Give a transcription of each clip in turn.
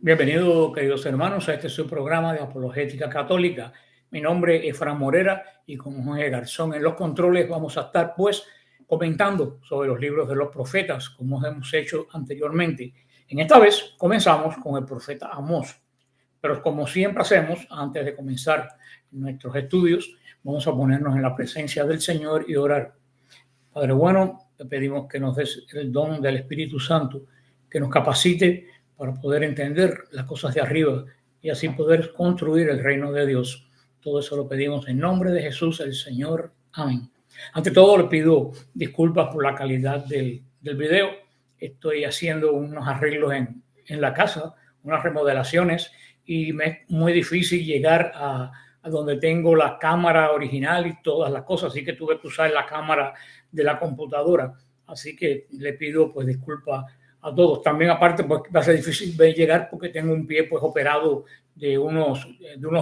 Bienvenidos, queridos hermanos, a este su programa de Apologética Católica. Mi nombre es Fran Morera y con Jorge Garzón en los controles vamos a estar comentando sobre los libros de los profetas, como hemos hecho anteriormente. En esta vez comenzamos con el profeta Amós, pero como siempre hacemos, antes de comenzar nuestros estudios, vamos a ponernos en la presencia del Señor y orar. Padre bueno, te pedimos que nos des el don del Espíritu Santo, que nos capacite para poder entender las cosas de arriba y así poder construir el reino de Dios. Todo eso lo pedimos en nombre de Jesús, el Señor. Amén. Ante todo, le pido disculpas por la calidad del video. Estoy haciendo unos arreglos en la casa, unas remodelaciones, y me es muy difícil llegar a donde tengo la cámara original y todas las cosas, así que tuve que usar la cámara de la computadora. Así que le pido pues disculpas a todos. También aparte pues va a ser difícil llegar porque tengo un pie pues operado de unos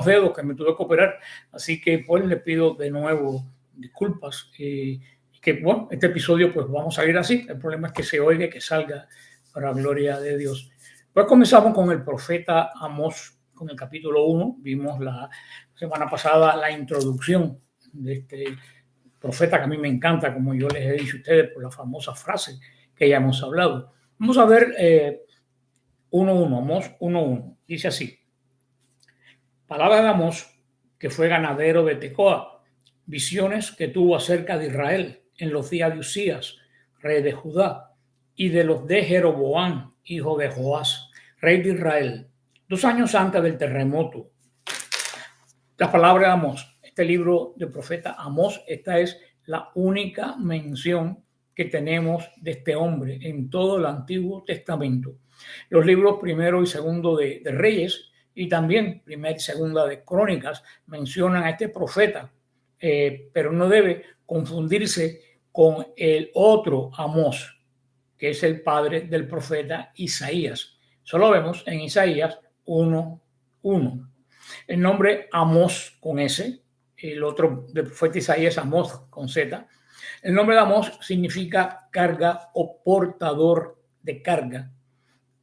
dedos que me tuve que operar, así que pues le pido de nuevo disculpas y que bueno, este episodio pues vamos a ir así. El problema es que se oiga, que salga para gloria de Dios. Pues comenzamos con el profeta Amós, con el capítulo 1. Vimos la semana pasada la introducción de este profeta que a mí me encanta, como yo les he dicho a ustedes, por la famosa frase que ya hemos hablado. Vamos a ver 1.1, Amós 1.1. Dice así: palabra de Amós, que fue ganadero de Tecoa, visiones que tuvo acerca de Israel en los días de Usías, rey de Judá, y de los de Jeroboam, hijo de Joás, rey de Israel, 2 años antes del terremoto. La palabra de Amós, este libro del profeta Amós, esta es la única mención que tenemos de este hombre en todo el Antiguo Testamento. Los libros primero y segundo de Reyes y también primera y segunda de Crónicas mencionan a este profeta, pero no debe confundirse con el otro Amós, que es el padre del profeta Isaías. Solo vemos en Isaías 1.1. El nombre Amós con S, el otro del profeta Isaías Amós con Z. El nombre de Amós significa carga o portador de carga,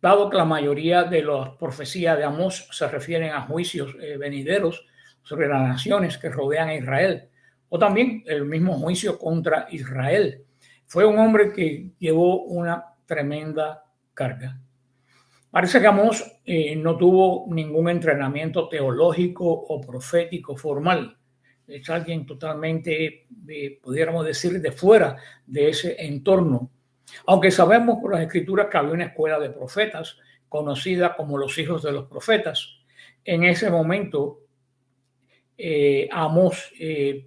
dado que la mayoría de las profecías de Amós se refieren a juicios venideros sobre las naciones que rodean a Israel, o también el mismo juicio contra Israel. Fue un hombre que llevó una tremenda carga. Parece que Amós no tuvo ningún entrenamiento teológico o profético formal. Es alguien totalmente, pudiéramos decir, de fuera de ese entorno. Aunque sabemos por las escrituras que había una escuela de profetas conocida como los hijos de los profetas. En ese momento, Amós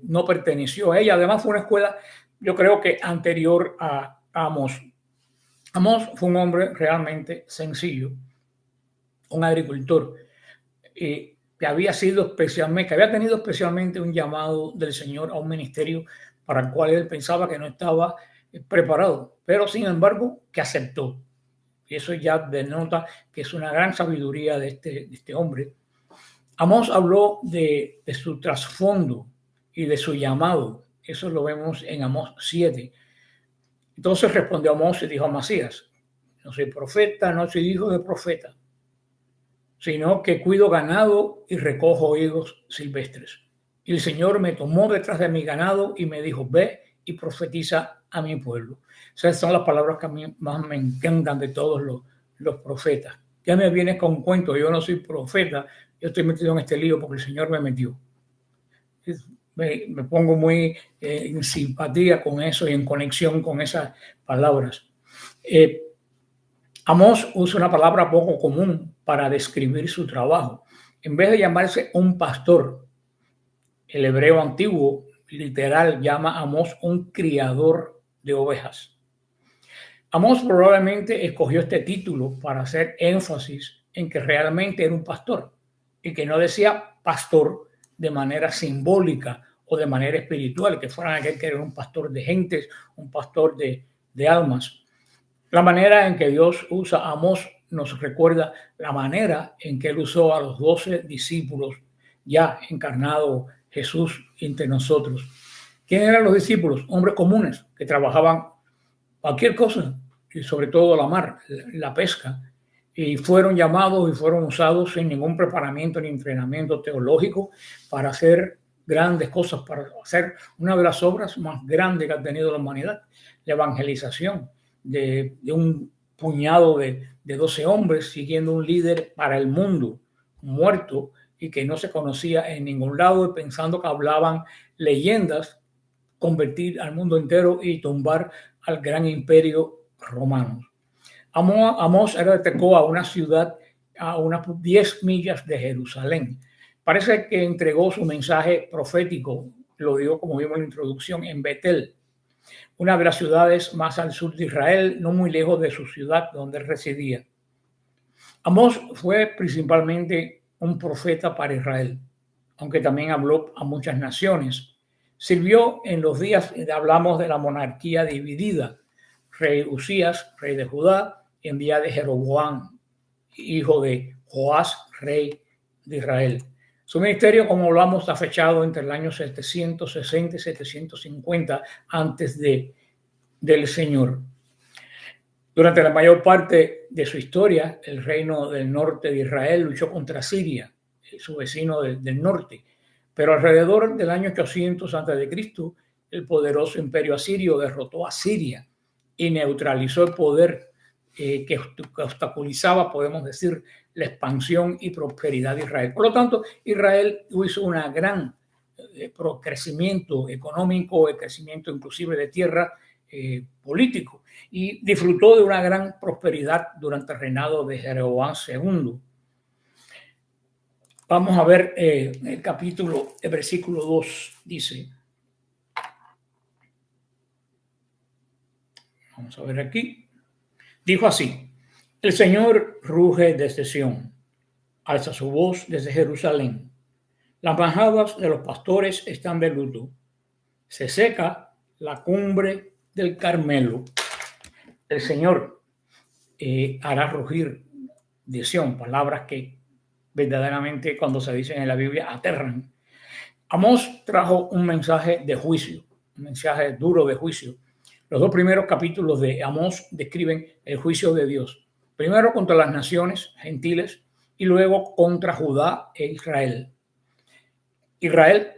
no perteneció a ella. Además, fue una escuela, yo creo que anterior a Amós. Amós fue un hombre realmente sencillo, un agricultor que había tenido especialmente un llamado del Señor a un ministerio para el cual él pensaba que no estaba preparado, pero sin embargo que aceptó. Y eso ya denota que es una gran sabiduría de este hombre. Amós habló de su trasfondo y de su llamado. Eso lo vemos en Amós 7. Entonces respondió Amós y dijo a Amasías: no soy profeta, no soy hijo de profeta, sino que cuido ganado y recojo higos silvestres. Y el Señor me tomó detrás de mi ganado y me dijo: ve y profetiza a mi pueblo. Esas son las palabras que a mí más me encantan de todos los profetas. Ya me viene con cuento, yo no soy profeta, yo estoy metido en este lío porque el Señor me metió. Me pongo muy en simpatía con eso y en conexión con esas palabras. Amós usa una palabra poco común para describir su trabajo. En vez de llamarse un pastor, el hebreo antiguo literal llama a Amós un criador de ovejas. Amós probablemente escogió este título para hacer énfasis en que realmente era un pastor y que no decía pastor de manera simbólica o de manera espiritual, que fuera aquel que era un pastor de gentes, un pastor de almas. La manera en que Dios usa a Amós nos recuerda la manera en que él usó a los 12 discípulos, ya encarnado Jesús entre nosotros. ¿Quiénes eran los discípulos? Hombres comunes que trabajaban cualquier cosa, y sobre todo la mar, la pesca. y fueron llamados y fueron usados sin ningún preparamiento ni entrenamiento teológico para hacer grandes cosas, para hacer una de las obras más grandes que ha tenido la humanidad, la evangelización de un puñado de 12 hombres siguiendo un líder para el mundo muerto y que no se conocía en ningún lado, y pensando que hablaban leyendas, convertir al mundo entero y tumbar al gran imperio romano. Amós era de Tecoa, una ciudad a unas 10 millas de Jerusalén. Parece que entregó su mensaje profético, lo digo como vimos en la introducción, en Betel, una de las ciudades más al sur de Israel, no muy lejos de su ciudad donde él residía. Amós fue principalmente un profeta para Israel, aunque también habló a muchas naciones. Sirvió en los días, hablamos de la monarquía dividida, rey Usías, rey de Judá, en día de Jeroboam, hijo de Joás, rey de Israel. Su ministerio, como hablamos, está fechado entre el año 760 y 750 antes del Señor. Durante la mayor parte de su historia, el reino del norte de Israel luchó contra Siria, su vecino del norte. Pero alrededor del año 800 a.C., el poderoso imperio asirio derrotó a Siria y neutralizó el poder que obstaculizaba, podemos decir, la expansión y prosperidad de Israel. Por lo tanto, Israel hizo un gran crecimiento económico, crecimiento inclusive de tierra, político, y disfrutó de una gran prosperidad durante el reinado de Jeroboam II. Vamos a ver el capítulo, el versículo 2 dice, vamos a ver aquí, dijo así: el Señor ruge desde Sión, alza su voz desde Jerusalén. Las majadas de los pastores están de luto. Se seca la cumbre del Carmelo. El Señor hará rugir de Sión, palabras que verdaderamente cuando se dicen en la Biblia aterran. Amós trajo un mensaje de juicio, un mensaje duro de juicio. Los dos primeros capítulos de Amós describen el juicio de Dios. Primero contra las naciones gentiles y luego contra Judá e Israel. Israel,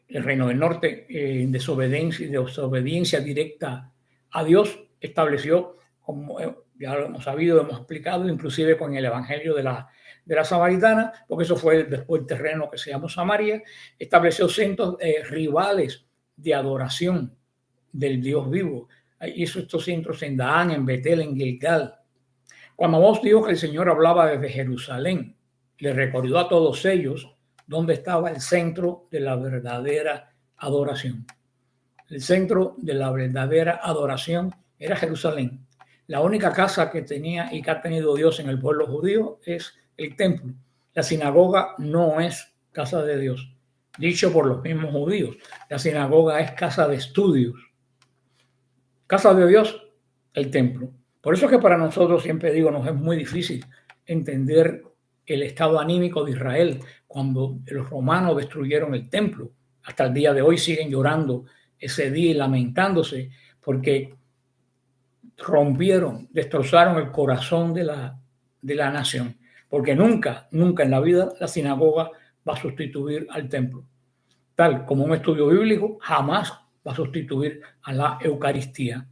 el reino del norte, en desobediencia directa a Dios, estableció, como ya lo hemos sabido, hemos explicado, inclusive con el evangelio de la samaritana, porque eso fue después el terreno que se llamó Samaria, estableció centros rivales de adoración del Dios vivo. Hizo estos centros en Dahán, en Betel, en Gilgal. Cuando Amós dijo que el Señor hablaba desde Jerusalén, le recordó a todos ellos dónde estaba el centro de la verdadera adoración. El centro de la verdadera adoración era Jerusalén. La única casa que tenía y que ha tenido Dios en el pueblo judío es el templo. La sinagoga no es casa de Dios, dicho por los mismos judíos. La sinagoga es casa de estudios. Casa de Dios, el templo. Por eso es que para nosotros, siempre digo, nos es muy difícil entender el estado anímico de Israel cuando los romanos destruyeron el templo. Hasta el día de hoy siguen llorando ese día y lamentándose porque rompieron, destrozaron el corazón de la nación. Porque nunca en la vida la sinagoga va a sustituir al templo. Tal como un estudio bíblico jamás va a sustituir a la Eucaristía.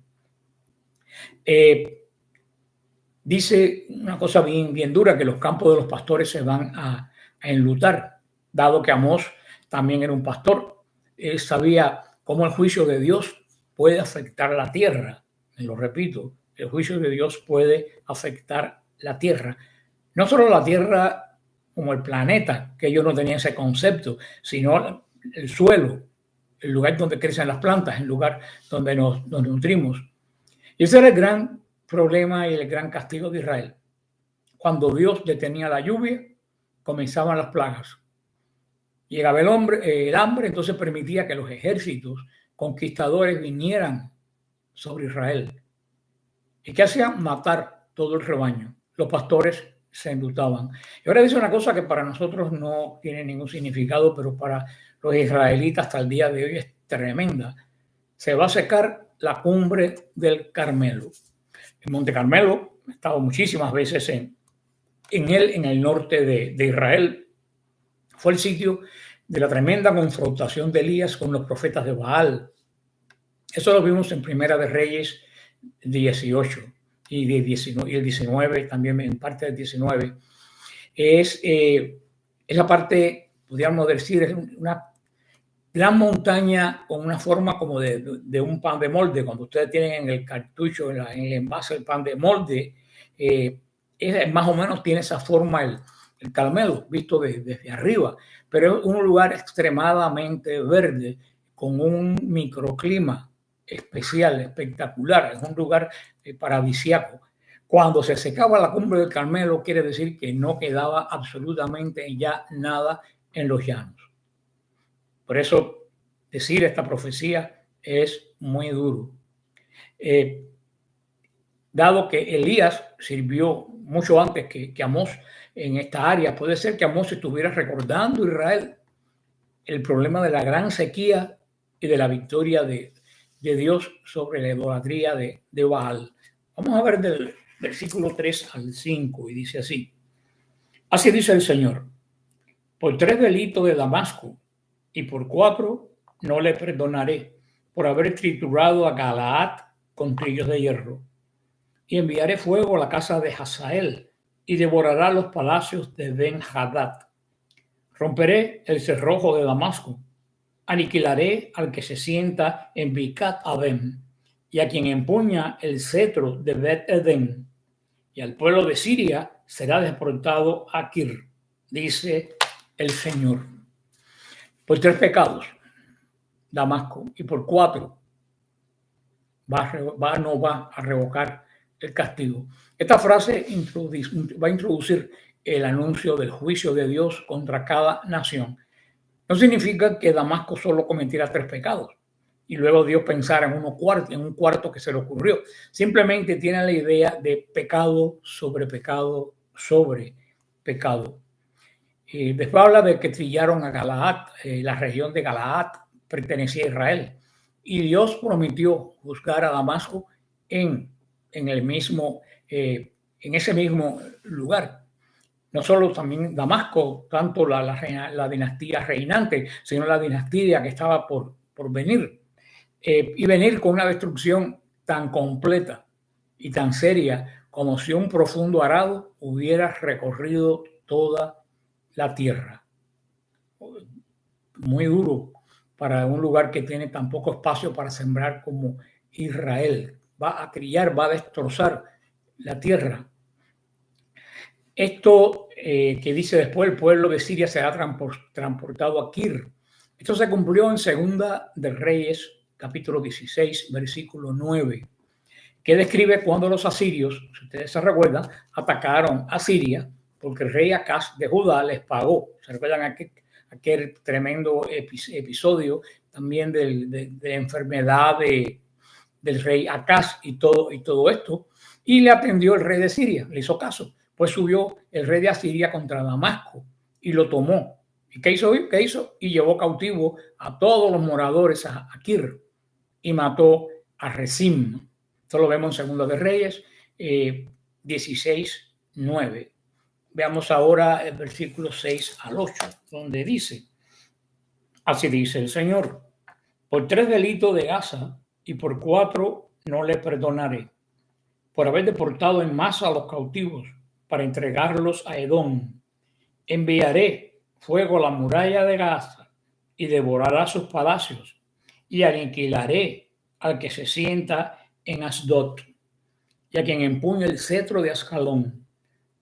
Dice una cosa bien dura, que los campos de los pastores se van a enlutar, dado que Amós también era un pastor. Él sabía cómo el juicio de Dios puede afectar la tierra. Y lo repito, el juicio de Dios puede afectar la tierra. No solo la tierra como el planeta, que ellos no tenían ese concepto, sino el suelo, el lugar donde crecen las plantas, el lugar donde nos nutrimos. Y ese era el gran problema y el gran castigo de Israel. Cuando Dios detenía la lluvia, comenzaban las plagas. Llegaba el hambre, entonces permitía que los ejércitos conquistadores vinieran sobre Israel. ¿Y qué hacían? Matar todo el rebaño. Los pastores se enlutaban. Y ahora dice una cosa que para nosotros no tiene ningún significado, pero para los israelitas hasta el día de hoy es tremenda. Se va a secar la cumbre del Carmelo. El Monte Carmelo, he estado muchísimas veces en en el norte de Israel. Fue el sitio de la tremenda confrontación de Elías con los profetas de Baal. Eso lo vimos en Primera de Reyes 18 y el 19, también en parte del 19. Esa parte, podríamos decir, es una gran montaña con una forma como de un pan de molde. Cuando ustedes tienen en el cartucho, en el envase, el pan de molde, más o menos tiene esa forma el Carmelo, visto desde arriba, pero es un lugar extremadamente verde, con un microclima especial, espectacular. Es un lugar paradisíaco. Cuando se secaba la cumbre del Carmelo, quiere decir que no quedaba absolutamente ya nada en los llanos. Por eso decir esta profecía es muy duro. Dado que Elías sirvió mucho antes que Amós en esta área, puede ser que Amós estuviera recordando a Israel el problema de la gran sequía y de la victoria de Dios sobre la idolatría de Baal. Vamos a ver del versículo 3 al 5 y dice así. Así dice el Señor: por 3 delitos de Damasco y por 4 no le perdonaré, por haber triturado a Galaad con trillos de hierro. Y enviaré fuego a la casa de Hazael y devorará los palacios de Ben-Hadad. Romperé el cerrojo de Damasco, aniquilaré al que se sienta en Bicat Abem y a quien empuña el cetro de Bet-Edén, y al pueblo de Siria será deportado a Kir, dice el Señor. Por 3 pecados, Damasco, y por 4 no va a revocar el castigo. Esta frase va a introducir el anuncio del juicio de Dios contra cada nación. No significa que Damasco solo cometiera 3 pecados y luego Dios pensara en un cuarto que se le ocurrió. Simplemente tiene la idea de pecado sobre pecado sobre pecado. Después habla de que trillaron a Galaad. La región de Galaad pertenecía a Israel. Y Dios prometió juzgar a Damasco en ese mismo lugar. No solo también Damasco, tanto la dinastía reinante, sino la dinastía que estaba por venir. Y venir con una destrucción tan completa y tan seria como si un profundo arado hubiera recorrido toda la tierra. Muy duro para un lugar que tiene tan poco espacio para sembrar como Israel. Va a trillar, va a destrozar la tierra. Esto que dice después, el pueblo de Siria será transportado a Kir. Esto se cumplió en Segunda de Reyes, capítulo 16, versículo 9, que describe cuando los asirios, si ustedes se recuerdan, atacaron a Siria porque el rey Acaz de Judá les pagó. ¿Se recuerdan aquel tremendo episodio también de enfermedad del rey Acaz y todo esto? Y le atendió el rey de Siria, le hizo caso. Pues subió el rey de Asiria contra Damasco y lo tomó. ¿Y qué hizo? Y llevó cautivo a todos los moradores a Kir y mató a Rezim. Esto lo vemos en Segunda de Reyes 16, 9. Veamos ahora el versículo 6 al 8, donde dice: así dice el Señor: por 3 delitos de Gaza y por 4 no le perdonaré, por haber deportado en masa a los cautivos para entregarlos a Edom. Enviaré fuego a la muralla de Gaza y devorará sus palacios, y aniquilaré al que se sienta en Asdod y a quien empuñe el cetro de Ascalón.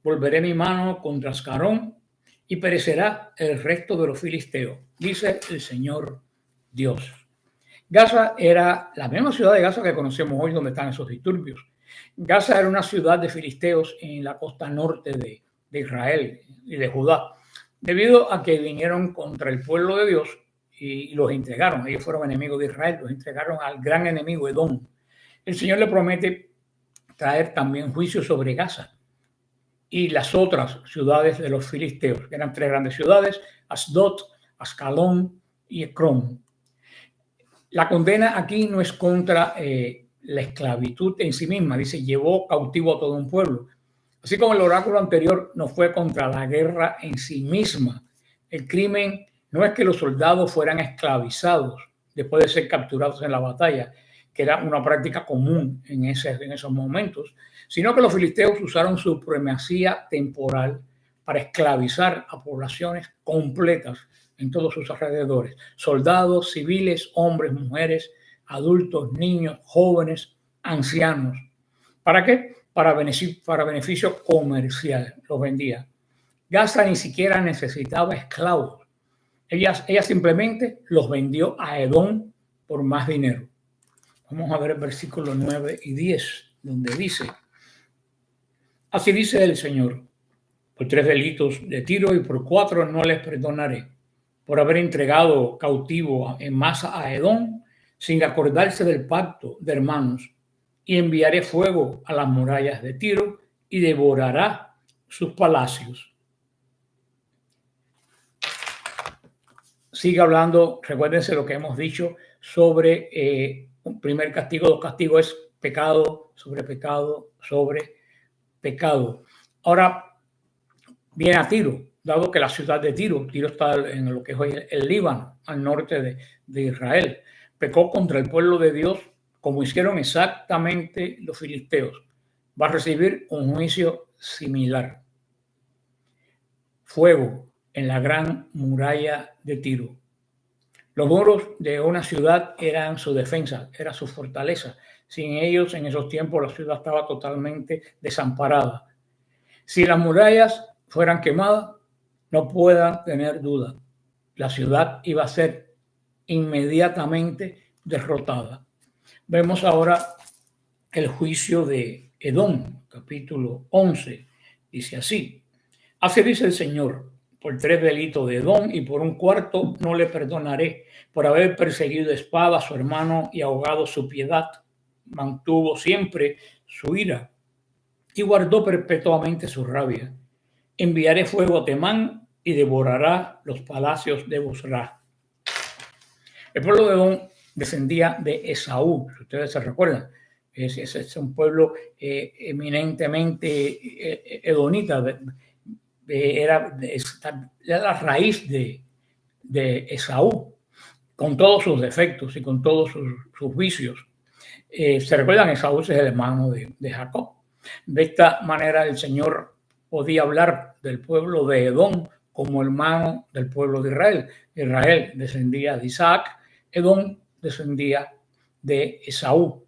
Volveré mi mano contra Ascarón y perecerá el resto de los filisteos, dice el Señor Dios. Gaza era la misma ciudad de Gaza que conocemos hoy, donde están esos disturbios. Gaza era una ciudad de filisteos en la costa norte de Israel y de Judá, debido a que vinieron contra el pueblo de Dios y los entregaron. Ellos fueron enemigos de Israel, los entregaron al gran enemigo Edom. El Señor le promete traer también juicio sobre Gaza y las otras ciudades de los filisteos, que eran 3 grandes ciudades: Asdod, Ascalón y Ecrón. La condena aquí no es contra la esclavitud en sí misma. Dice, llevó cautivo a todo un pueblo. Así como el oráculo anterior no fue contra la guerra en sí misma. El crimen no es que los soldados fueran esclavizados después de ser capturados en la batalla, que era una práctica común en esos momentos, sino que los filisteos usaron su supremacía temporal para esclavizar a poblaciones completas en todos sus alrededores. Soldados, civiles, hombres, mujeres, adultos, niños, jóvenes, ancianos. ¿Para qué? Para beneficio comercial. Los vendía. Gaza ni siquiera necesitaba esclavos. Ella simplemente los vendió a Edom por más dinero. Vamos a ver el versículo 9 y 10, donde dice: así dice el Señor, por 3 delitos de Tiro y por 4 no les perdonaré, por haber entregado cautivo en masa a Edom sin acordarse del pacto de hermanos, y enviaré fuego a las murallas de Tiro y devorará sus palacios. Sigue hablando, recuérdense lo que hemos dicho sobre un primer castigo, dos castigos, es pecado sobre pecado sobre pecado. Ahora viene a Tiro, dado que la ciudad de Tiro está en lo que es hoy el Líbano, al norte de Israel. Pecó contra el pueblo de Dios, como hicieron exactamente los filisteos. Va a recibir un juicio similar. Fuego en la gran muralla de Tiro. Los muros de una ciudad eran su defensa, era su fortaleza. Sin ellos, en esos tiempos, la ciudad estaba totalmente desamparada. Si las murallas fueran quemadas, no puedan tener duda, la ciudad iba a ser inmediatamente derrotada. Vemos ahora el juicio de Edom, capítulo 11. Dice así: así dice el Señor, por 3 delitos de Edom y por un cuarto no le perdonaré, por haber perseguido espada a su hermano y ahogado su piedad. Mantuvo siempre su ira y guardó perpetuamente su rabia. Enviaré fuego a Temán y devorará los palacios de Bosra. El pueblo de Edom descendía de Esaú, si ustedes se recuerdan. Es un pueblo eminentemente edomita. Era la raíz de Esaú, con todos sus defectos y con todos sus vicios. ¿Se recuerdan? Esaú es el hermano de Jacob. De esta manera el Señor podía hablar del pueblo de Edom como hermano del pueblo de Israel. Israel descendía de Isaac, Edom descendía de Esaú.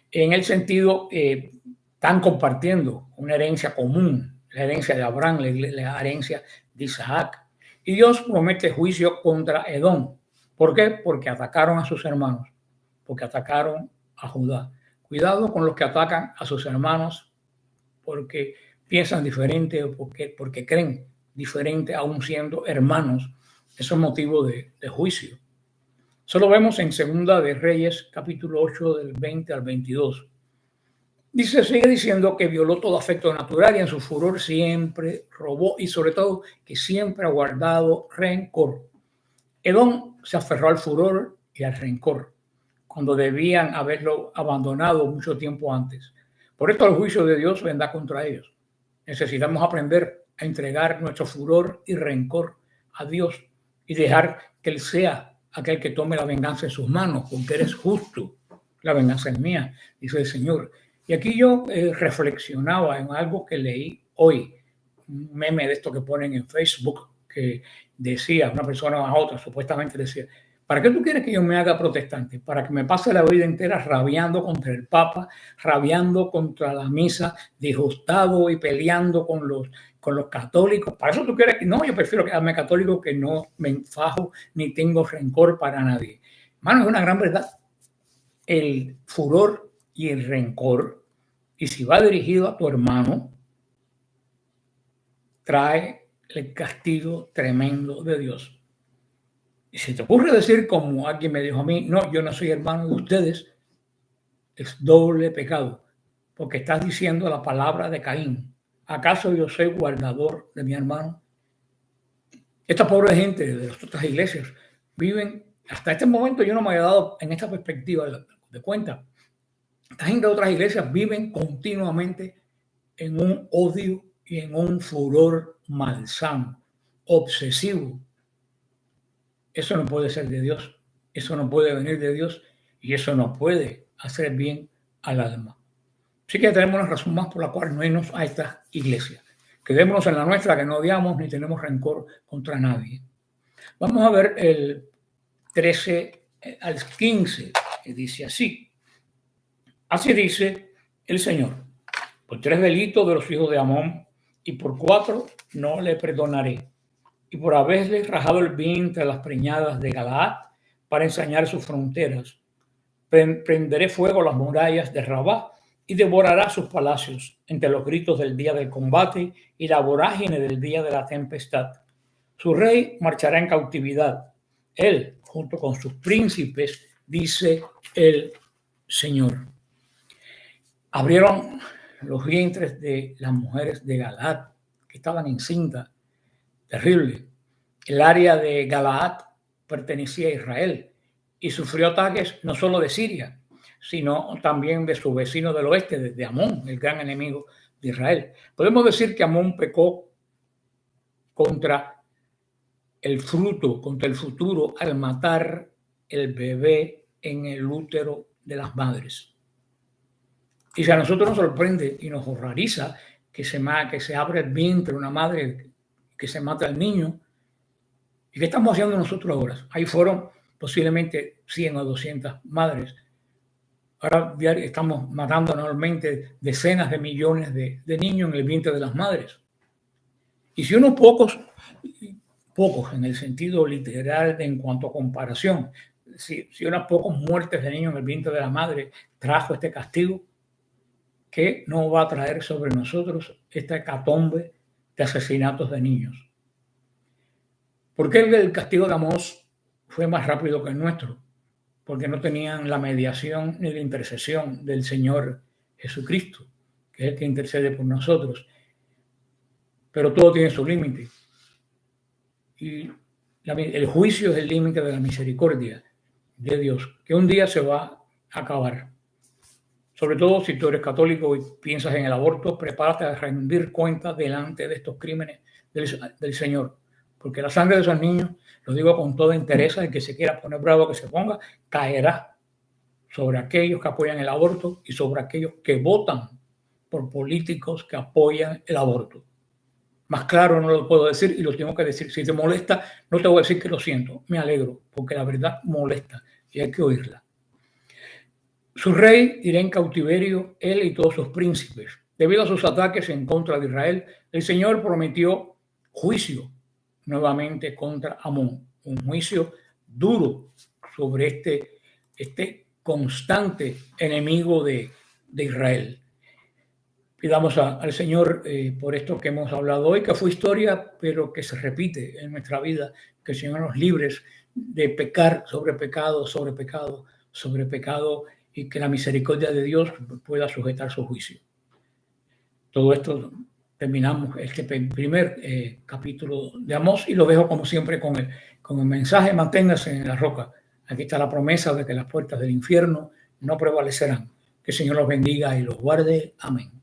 En el sentido, están compartiendo una herencia común, la herencia de Abraham, la herencia de Isaac. Y Dios promete juicio contra Edom. ¿Por qué? Porque atacaron a sus hermanos, porque atacaron a Judá. Cuidado con los que atacan a sus hermanos porque piensan diferente o porque creen diferente, aún siendo hermanos. Eso es motivo de juicio. Eso lo vemos en Segunda de Reyes, capítulo 8, del 20 al 22. Sigue diciendo que violó todo afecto natural y en su furor siempre robó y sobre todo que siempre ha guardado rencor. Edom se aferró al furor y al rencor cuando debían haberlo abandonado mucho tiempo antes. Por esto el juicio de Dios vendrá contra ellos. Necesitamos aprender a entregar nuestro furor y rencor a Dios y dejar que Él sea aquel que tome la venganza en sus manos, porque eres justo. La venganza es mía, dice el Señor. Y aquí yo reflexionaba en algo que leí hoy, un meme de esto que ponen en Facebook, que decía una persona a otra, supuestamente decía: ¿para qué tú quieres que yo me haga protestante? Para que me pase la vida entera rabiando contra el Papa, rabiando contra la misa, disgustado y peleando con los católicos. ¿Para eso tú quieres que no? Yo prefiero quedarme católico, que no me enfajo ni tengo rencor para nadie. Hermano, es una gran verdad. El furor y el rencor, y si va dirigido a tu hermano, trae el castigo tremendo de Dios. Y si te ocurre decir, como alguien me dijo a mí: no, yo no soy hermano de ustedes, es doble pecado, porque estás diciendo la palabra de Caín. ¿Acaso yo soy guardador de mi hermano? Esta pobre gente de las otras iglesias viven, hasta este momento yo no me había dado en esta perspectiva de cuenta. Esta gente de otras iglesias viven continuamente en un odio y en un furor malsano, obsesivo. Eso no puede ser de Dios, eso no puede venir de Dios y eso no puede hacer bien al alma. Así que tenemos una razón más por la cual no irnos a esta iglesia. Quedémonos en la nuestra, que no odiamos ni tenemos rencor contra nadie. Vamos a ver el 13 al 15, que dice así. Así dice el Señor: por 3 delitos de los hijos de Amón y por 4 no le perdonaré. Y por haberle rajado el vientre a las preñadas de Galaad para ensañar sus fronteras, prenderé fuego a las murallas de Rabá y devorará sus palacios entre los gritos del día del combate y la vorágine del día de la tempestad. Su rey marchará en cautividad, él junto con sus príncipes, dice el Señor. Abrieron los vientres de las mujeres de Galaad que estaban encintas. Terrible. El área de Galaad pertenecía a Israel y sufrió ataques no solo de Siria, sino también de su vecino del oeste, de Amón, el gran enemigo de Israel. Podemos decir que Amón pecó contra el fruto, contra el futuro, al matar el bebé en el útero de las madres. Y si a nosotros nos sorprende y nos horroriza que se abre el vientre de una madre, que se mata al niño, ¿y qué estamos haciendo nosotros ahora? Ahí fueron posiblemente 100 o 200 madres. Ahora estamos matando anualmente decenas de millones de niños en el vientre de las madres. Y si unos pocos en el sentido literal en cuanto a comparación, si unas pocas muertes de niños en el vientre de la madre trajo este castigo, ¿qué no va a traer sobre nosotros esta hecatombe de asesinatos de niños? ¿Por qué el castigo de Amós fue más rápido que el nuestro? Porque no tenían la mediación ni la intercesión del Señor Jesucristo, que es el que intercede por nosotros. Pero todo tiene su límite. Y el juicio es el límite de la misericordia de Dios, que un día se va a acabar. Sobre todo si tú eres católico y piensas en el aborto, prepárate a rendir cuentas delante de estos crímenes del Señor. Porque la sangre de esos niños, lo digo con toda entereza, el que se quiera poner bravo que se ponga, caerá sobre aquellos que apoyan el aborto y sobre aquellos que votan por políticos que apoyan el aborto. Más claro no lo puedo decir y lo tengo que decir. Si te molesta, no te voy a decir que lo siento. Me alegro, porque la verdad molesta y hay que oírla. Su rey irá en cautiverio, él y todos sus príncipes. Debido a sus ataques en contra de Israel, el Señor prometió juicio nuevamente contra Amón. Un juicio duro sobre este constante enemigo de Israel. Pidamos al Señor por esto que hemos hablado hoy, que fue historia, pero que se repite en nuestra vida, que el Señor nos libres de pecar sobre pecado, sobre pecado, sobre pecado, y que la misericordia de Dios pueda sujetar su juicio. Todo esto terminamos este primer capítulo de Amós y lo dejo como siempre con el mensaje: manténgase en la roca. Aquí está la promesa de que las puertas del infierno no prevalecerán. Que el Señor los bendiga y los guarde. Amén.